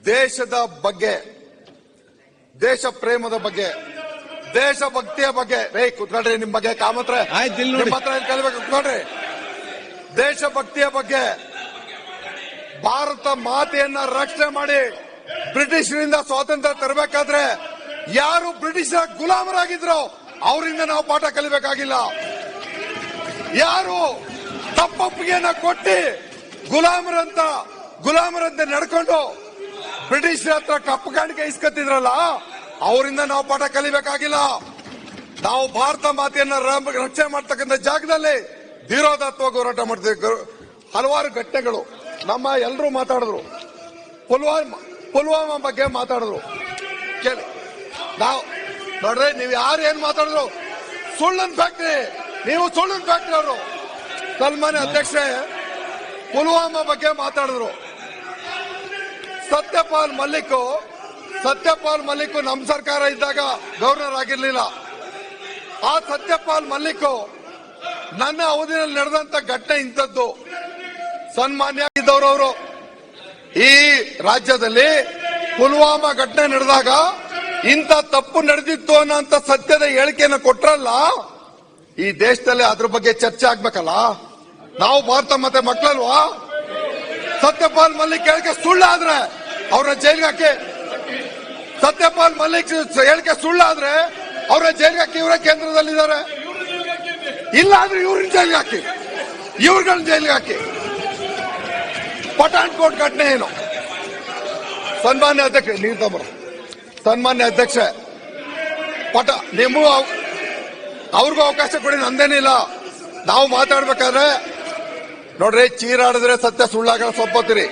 ದೇಶದ ಬಗ್ಗೆ, ದೇಶ ಪ್ರೇಮದ ಬಗ್ಗೆ, ದೇಶಭಕ್ತಿಯ ಬಗ್ಗೆ ಕೂತ್ಕೊಳ್ರಿ. ನಿಮ್ ಬಗ್ಗೆ ಕಾಮತ್ರ ನಿಮ್ಮ ಹತ್ರ ಕಲಿಬೇಕು. ಕೂತ್ಕೊಳ್ರಿ. ದೇಶಭಕ್ತಿಯ ಬಗ್ಗೆ, ಭಾರತ ಮಾತೆಯನ್ನ ರಕ್ಷಣೆ ಮಾಡಿ ಬ್ರಿಟಿಷರಿಂದ ಸ್ವಾತಂತ್ರ್ಯ ತರಬೇಕಾದ್ರೆ ಯಾರು ಬ್ರಿಟಿಷರ ಗುಲಾಮರಾಗಿದ್ರು ಅವರಿಂದ ನಾವು ಪಾಠ ಕಲಿಬೇಕಾಗಿಲ್ಲ. ಯಾರು ತಪ್ಪೊಪ್ಪಿಗೆಯನ್ನ ಕೊಟ್ಟಿ ಗುಲಾಮರಂತೆ ನಡ್ಕೊಂಡು ಬ್ರಿಟಿಷರ ಹತ್ರ ಕಪ್ಪು ಕಾಣಿಕೆ ಇಸ್ಕೊತಿದ್ರಲ್ಲ ಅವರಿಂದ ನಾವು ಪಾಠ ಕಲಿಬೇಕಾಗಿಲ್ಲ. ನಾವು ಭಾರತ ಮಾತೆಯನ್ನ ರಕ್ಷಣೆ ಮಾಡ್ತಕ್ಕಂಥ ಜಾಗದಲ್ಲಿ ಧೀರೋದಾತ್ಮಕ ಹೋರಾಟ ಮಾಡ್ತೀವಿ. ಹಲವಾರು ಘಟನೆಗಳು ನಮ್ಮ ಎಲ್ಲರೂ ಮಾತಾಡಿದ್ರು. ಪುಲ್ವಾಮಾ ಬಗ್ಗೆ ಮಾತಾಡಿದ್ರು. ಕೇಳಿ, ನಾವು ನೋಡ್ರಿ, ನೀವು ಯಾರು ಏನ್ ಮಾತಾಡಿದ್ರು ಸುಳ್ಳನ್ ಫ್ಯಾಕ್ಟ್ರಿ, ನೀವು ಸುಳ್ಳನ್ ಫ್ಯಾಕ್ಟ್ರಿ. ಅವರು ಸನ್ಮಾನ್ಯ ಅಧ್ಯಕ್ಷರೇ ಪುಲ್ವಾಮಾ ಬಗ್ಗೆ ಮಾತಾಡಿದ್ರು. ಸತ್ಯಪಾಲ್ ಮಲ್ಲಿಕ್ ನಮ್ಮ ಸರ್ಕಾರ ಇದ್ದಾಗ ಗವರ್ನರ್ ಆಗಿರ್ಲಿಲ್ಲ. ಆ ಸತ್ಯಪಾಲ್ ಮಲ್ಲಿಕ್ ನನ್ನ ಅವಧಿಯಲ್ಲಿ ನಡೆದಂತ ಘಟನೆ ಇಂಥದ್ದು. ಸನ್ಮಾನ್ಯ ಇದ್ದವರು ಈ ರಾಜ್ಯದಲ್ಲಿ ಪುಲ್ವಾಮಾ ಘಟನೆ ನಡೆದಾಗ ಇಂಥ ತಪ್ಪು ನಡೆದಿತ್ತು ಅನ್ನೋಂತ ಸತ್ಯದ ಹೇಳಿಕೆಯನ್ನು ಕೊಟ್ರಲ್ಲ, ಈ ದೇಶದಲ್ಲಿ ಅದ್ರ ಬಗ್ಗೆ ಚರ್ಚೆ ಆಗ್ಬೇಕಲ್ಲ. ನಾವು ಭಾರತ ಮತ್ತೆ ಮಕ್ಕಳಲ್ವಾ? ಸತ್ಯಪಾಲ್ ಮಲ್ಲಿಕ್ ಹೇಳಿಕೆ ಸುಳ್ಳಾದ್ರೆ ಅವ್ರನ್ನ ಜೈಲ್ಗೆ ಹಾಕಿ. ಸತ್ಯಪಾಲ್ ಮಲ್ಲಿಕ್ ಹೇಳಿಕೆ ಸುಳ್ಳಾದ್ರೆ ಅವ್ರನ್ನ ಜೈಲ್ಗೆ ಹಾಕಿ. ಇವರೇ ಕೇಂದ್ರದಲ್ಲಿದ್ದಾರೆ. ಇಲ್ಲ ಅಂದ್ರೆ ಇವ್ರನ್ನ ಜೈಲ್ಗೆ ಹಾಕಿ, ಇವ್ರಗಳನ್ನ ಜೈಲ್ಗೆ ಹಾಕಿ. ಪಠಾಣ್ಕೋಟ್ ಘಟನೆ ಏನು? ಸನ್ಮಾನ್ಯ ಅಧ್ಯಕ್ಷ ನೀರ್ತಂಬರ ಸನ್ಮಾನ್ಯ ಅಧ್ಯಕ್ಷ ನಿಮಗೂ ಅವ್ರಿಗೂ ಅವಕಾಶ ಕೊಡಿ, ನಂದೇನಿಲ್ಲ. ನಾವು ಮಾತಾಡ್ಬೇಕಾದ್ರೆ ನೋಡ್ರಿ, ಚೀರಾಡಿದ್ರೆ ಸತ್ಯ ಸುಳ್ಳಾಗ ಸೊಪ್ಪತ್ತೀರಿ.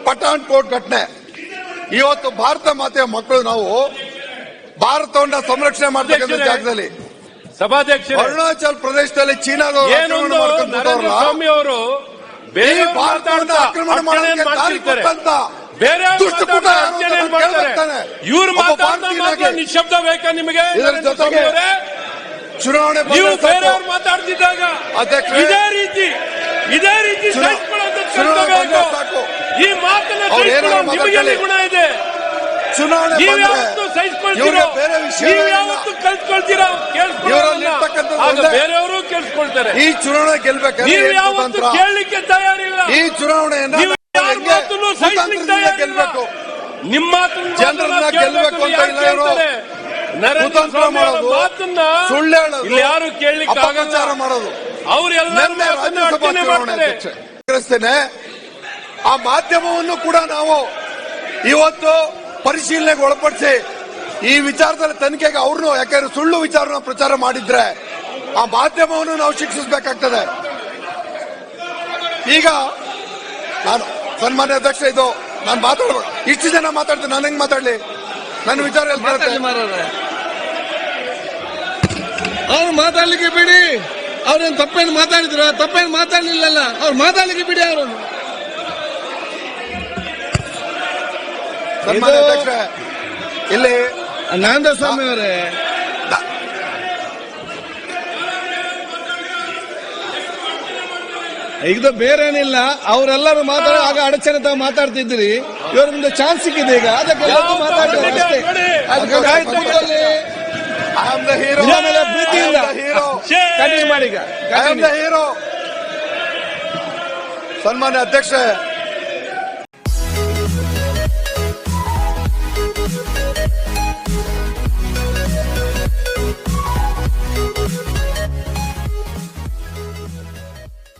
ಪಠಾಣ್ಕೋಟ್ ಘಟನೆ ಇವತ್ತು ಭಾರತ ಮಾತೆಯ ಮಕ್ಕಳು ನಾವು ಭಾರತವನ್ನ ಸಂರಕ್ಷಣೆ ಮಾಡ್ತಕ್ಕಂಥ ಜಾಗದಲ್ಲಿ ಅರುಣಾಚಲ್ ಪ್ರದೇಶದಲ್ಲಿ ಚೀನಾದವರು ಸ್ವಾಮಿ ಅವರು ಭಾರತವನ್ನ ಆಕ್ರಮಣ ಮಾಡೋದಕ್ಕೆ ದಾರಿ ಕೊಟ್ಟಂತ ಇವ್ರು ಮಾತಾಡ್ತಾ ನಿಶಬ್ದ ಬೇಕಾ ನಿಮಗೆ? ಇದರ ಜೊತೆಗೆ ಚುನಾವಣೆ ಬೇರೆಯವ್ರು ಮಾತಾಡ್ತಿದ್ದಾಗ ಇದೇ ರೀತಿ ಈ ಮಾತನ್ನ ನಿಮಗೆ ಗುಣ ಇದೆ. ಚುನಾವಣೆ ಕಲ್ತ್ಕೊಳ್ತೀರಾ? ಬೇರೆಯವರು ಕೇಳಿಸ್ಕೊಳ್ತಾರೆ. ಈ ಚುನಾವಣೆ ಗೆಲ್ಬೇಕಾದ್ರೆ ನೀವು ಯಾವತ್ತು ಕೇಳಲಿಕ್ಕೆ ತಯಾರಿಲ್ಲ. ಈ ಚುನಾವಣೆಯನ್ನ ಗೆಲ್ಬೇಕು. ನಿಮ್ಮ ಮಾತನ್ನ ಜನರನ್ನ ಗೆಲ್ಬೇಕು ಅಂತ ಇಲ್ಲ. ಇವರು ಕುತಂತ್ರ ಮಾಡೋದು, ಸುಳ್ಳು ಹೇಳೋದು, ಯಾರು ಕೇಳಲಿಕ್ಕೆ ಅಪಪ್ರಚಾರ ಮಾಡೋದು. ಅವರೆಲ್ಲ ಆ ಮಾಧ್ಯಮವನ್ನು ಕೂಡ ನಾವು ಇವತ್ತು ಪರಿಶೀಲನೆಗೆ ಒಳಪಡಿಸಿ ಈ ವಿಚಾರದಲ್ಲಿ ತನಿಖೆಗೆ ಅವ್ರನ್ನು, ಯಾಕಂದ್ರೆ ಸುಳ್ಳು ವಿಚಾರನ ಪ್ರಚಾರ ಮಾಡಿದ್ರೆ ಆ ಮಾಧ್ಯಮವನ್ನು ನಾವು ಶಿಕ್ಷಿಸಬೇಕಾಗ್ತದೆ. ಈಗ ನಾನು ಸನ್ಮಾನ್ಯ ಅಧ್ಯಕ್ಷ, ಇದು ನಾನು ಮಾತಾಡ್ಬೇಕು. ಇಷ್ಟು ಜನ ಮಾತಾಡ್ತೀನಿ, ನಾನು ಹೆಂಗ್ ಮಾತಾಡ್ಲಿ? ನನ್ನ ವಿಚಾರ ಅವ್ರು ಮಾತಾಡ್ಲಿಕ್ಕೆ ಬಿಡಿ. ಅವ್ರೇನು ತಪ್ಪೇನು ಮಾತಾಡಿದ್ರು? ತಪ್ಪೇನು ಮಾತಾಡ್ಲಿಲ್ಲಲ್ಲ. ಅವ್ರು ಮಾತಾಡ್ಲಿಕ್ಕೆ ಬಿಡಿ. ಅವರು ಸನ್ಮಾನ್ಯ ಅಧ್ಯಕ್ಷ, ಇಲ್ಲಿ ನಾರಾಯಣಸ್ವಾಮಿ ಅವರೇ, ಈಗ ಬೇರೇನಿಲ್ಲ. ಅವರೆಲ್ಲರೂ ಆಗ ಅಡಚಣೆ ತಾವು ಮಾತಾಡ್ತಿದ್ರಿ. ಇವ್ರ ಮುಂದೆ ಚಾನ್ಸ್ ಸಿಕ್ಕಿದೆ. ಈಗ ಅದಕ್ಕೆ ಪ್ರೀತಿಯಿಂದ ಕಂಟಿನ್ಯೂ ಮಾಡಿ. ಸನ್ಮಾನ್ಯ ಅಧ್ಯಕ್ಷ,